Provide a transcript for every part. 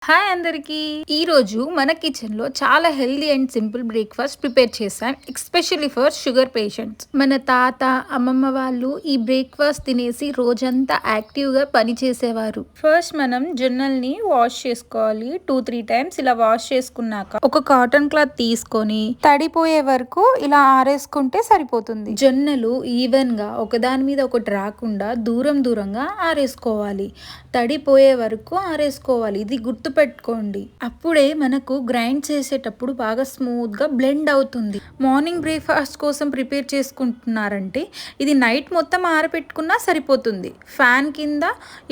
Hi అందరికీ. ఈరోజు మన కిచెన్లో చాలా healthy and simple breakfast prepare చేశాను, ఎస్పెషల్లీ ఫర్ షుగర్ పేషెంట్స్. మన తాత అమ్మమ్మ వాళ్ళు ఈ బ్రేక్ఫాస్ట్ తినేసి రోజంతా యాక్టివ్గా పని చేసేవారు. ఫస్ట్ మనం జొన్నల్ని వాష్ చేసుకోవాలి. 2-3 టైమ్స్ ఇలా వాష్ చేసుకున్నాక ఒక కాటన్ క్లాత్ తీసుకొని తడిపోయే వరకు ఇలా ఆరేసుకుంటే సరిపోతుంది. జొన్నలు ఈవెన్గా ఒకదాని మీద ఒకటి రాకుండా దూరంగా ఆరేసుకోవాలి. తడిపోయే వరకు ఆరేసుకోవాలి. ఇది గుర్తుపెట్టుకోండి. అప్పుడే మనకు గ్రైండ్ చేసేటప్పుడు బాగా స్మూత్గా బ్లెండ్ అవుతుంది. మార్నింగ్ బ్రేక్ఫాస్ట్ కోసం ప్రిపేర్ చేసుకుంటున్నారంటే ఇది నైట్ మొత్తం ఆరబెట్టుకున్నా సరిపోతుంది. ఫ్యాన్ కింద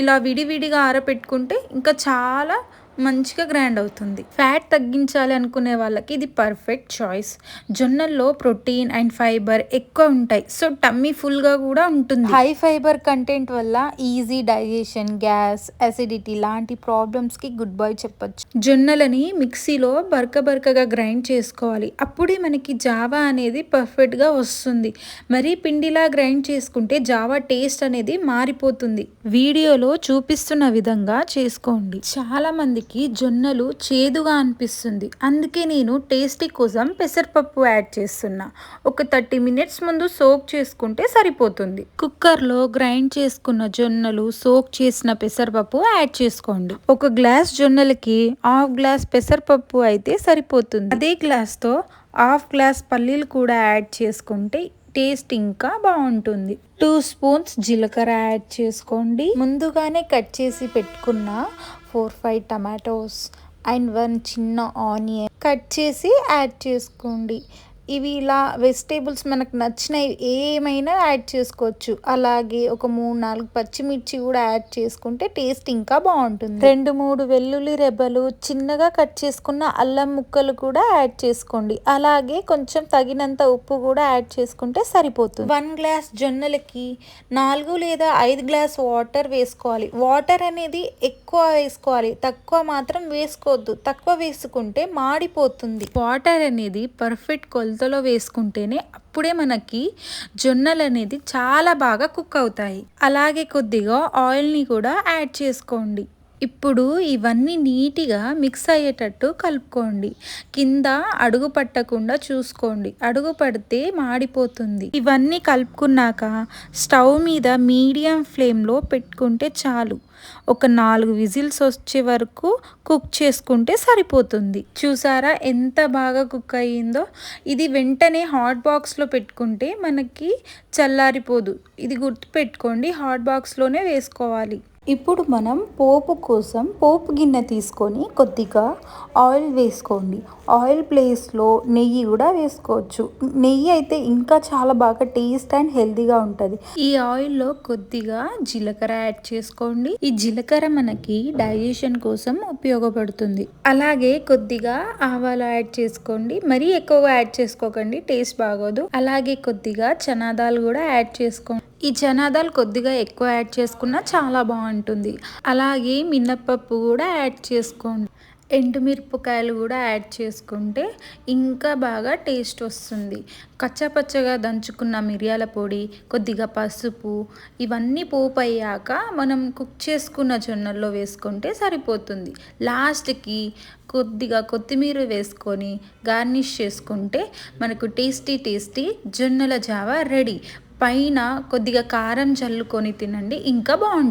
ఇలా విడివిడిగా ఆరబెట్టుకుంటే ఇంకా చాలా మంచిగా గ్రైండ్ అవుతుంది. ఫ్యాట్ తగ్గించాలి అనుకునే వాళ్ళకి ఇది పర్ఫెక్ట్ చాయిస్. జొన్నల్లో ప్రోటీన్ అండ్ ఫైబర్ ఎక్కువ ఉంటాయి, సో టమ్మీ ఫుల్గా కూడా ఉంటుంది. హై ఫైబర్ కంటెంట్ వల్ల ఈజీ డైజెషన్, గ్యాస్, అసిడిటీ లాంటి ప్రాబ్లమ్స్కి గుడ్ బై చెప్పొచ్చు. జొన్నలని మిక్సీలో బరకగా గ్రైండ్ చేసుకోవాలి. అప్పుడే మనకి జావా అనేది పర్ఫెక్ట్గా వస్తుంది. మరీ పిండిలా గ్రైండ్ చేసుకుంటే జావా టేస్ట్ అనేది మారిపోతుంది. వీడియోలో చూపిస్తున్న విధంగా చేసుకోండి. చాలా మందికి జొన్నలు చేదుగా అనిపిస్తుంది, అందుకే నేను టేస్టీ కోసం పెసరపప్పు యాడ్ చేస్తున్నా. ఒక 30 మినిట్స్ ముందు సోక్ చేసుకుంటే సరిపోతుంది. కుక్కర్లో గ్రైండ్ చేసుకున్న జొన్నలు, సోక్ చేసిన పెసరపప్పు యాడ్ చేసుకోండి. ఒక గ్లాస్ జొన్నలకి 1/2 గ్లాస్ పెసరపప్పు అయితే సరిపోతుంది. అదే గ్లాస్తో 1/2 గ్లాస్ పల్లీలు కూడా యాడ్ చేసుకుంటే టేస్ట్ ఇంకా బాగుంటుంది. 2 స్పూన్స్ జీలకర్ర యాడ్ చేసుకోండి. ముందుగానే కట్ చేసి పెట్టుకున్న 4-5 టమాటోస్ అండ్ 1 చిన్న ఆనియన్ కట్ చేసి యాడ్ చేసుకోండి. ఇవి ఇలా వెజిటేబుల్స్ మనకు నచ్చినవి ఏమైనా యాడ్ చేసుకోవచ్చు. అలాగే ఒక 3-4 పచ్చిమిర్చి కూడా యాడ్ చేసుకుంటే టేస్ట్ ఇంకా బాగుంటుంది. 2-3 వెల్లుల్లి రెబ్బలు, చిన్నగా కట్ చేసుకున్న అల్లం ముక్కలు కూడా యాడ్ చేసుకోండి. అలాగే కొంచెం తగినంత ఉప్పు కూడా యాడ్ చేసుకుంటే సరిపోతుంది. 1 గ్లాస్ జొన్నలకి 4 లేదా 5 గ్లాస్ వాటర్ వేసుకోవాలి. వాటర్ అనేది ఎక్కువ వేసుకోవాలి, తక్కువ మాత్రం వేసుకోవద్దు. తక్కువ వేసుకుంటే మాడిపోతుంది. వాటర్ అనేది పర్ఫెక్ట్ కొలతలో వేసుకుంటేనే అప్పుడే మనకి జొన్నలు అనేది చాలా బాగా కుక్ అవుతాయి. అలాగే కొద్దిగా ఆయిల్ని కూడా యాడ్ చేసుకోండి. ఇప్పుడు ఇవన్నీ నీట్గా మిక్స్ అయ్యేటట్టు కలుపుకోండి. కింద అడుగు పట్టకుండా చూసుకోండి, అడుగు పడితే మాడిపోతుంది. ఇవన్నీ కలుపుకున్నాక స్టవ్ మీద మీడియం ఫ్లేమ్లో పెట్టుకుంటే చాలు. ఒక 4 విజిల్స్ వచ్చే వరకు కుక్ చేసుకుంటే సరిపోతుంది. చూసారా ఎంత బాగా కుక్ అయ్యిందో. ఇది వెంటనే హాట్ బాక్స్లో పెట్టుకుంటే మనకి చల్లారిపోదు. ఇది గుర్తుపెట్టుకోండి, హాట్ బాక్స్లోనే వేసుకోవాలి. ఇప్పుడు మనం పోపు కోసం పోపు గిన్నె తీసుకొని కొద్దిగా ఆయిల్ వేసుకోండి. ఆయిల్ ప్లేస్లో నెయ్యి కూడా వేసుకోవచ్చు. నెయ్యి అయితే ఇంకా చాలా బాగా టేస్ట్ అండ్ హెల్తీగా ఉంటుంది. ఈ ఆయిల్లో కొద్దిగా జీలకర్ర యాడ్ చేసుకోండి. ఈ జీలకర్ర మనకి డైజెషన్ కోసం ఉపయోగపడుతుంది. అలాగే కొద్దిగా ఆవాలు యాడ్ చేసుకోండి. మరీ ఎక్కువగా యాడ్ చేసుకోకండి, టేస్ట్ బాగోదు. అలాగే కొద్దిగా చనాదాలు కూడా యాడ్ చేసుకోండి. ఈ చనాదాలు కొద్దిగా ఎక్కువ యాడ్ చేసుకున్నా చాలా బాగుంటుంది. అలాగే మినప్పప్పు కూడా యాడ్ చేసుకోండి. ఎండుమిరపకాయలు కూడా యాడ్ చేసుకుంటే ఇంకా బాగా టేస్ట్ వస్తుంది. కచ్చాపచ్చగా దంచుకున్న మిరియాల పొడి, కొద్దిగా పసుపు, ఇవన్నీ పోపు అయ్యాక మనం కుక్ చేసుకున్న జొన్నల్లో వేసుకుంటే సరిపోతుంది. లాస్ట్కి కొద్దిగా కొత్తిమీర వేసుకొని గార్నిష్ చేసుకుంటే మనకు టేస్టీ జొన్నల జావా రెడీ. పైన కొద్దిగా కారం చల్లుకొని తినండి, ఇంకా బాగుంటుంది.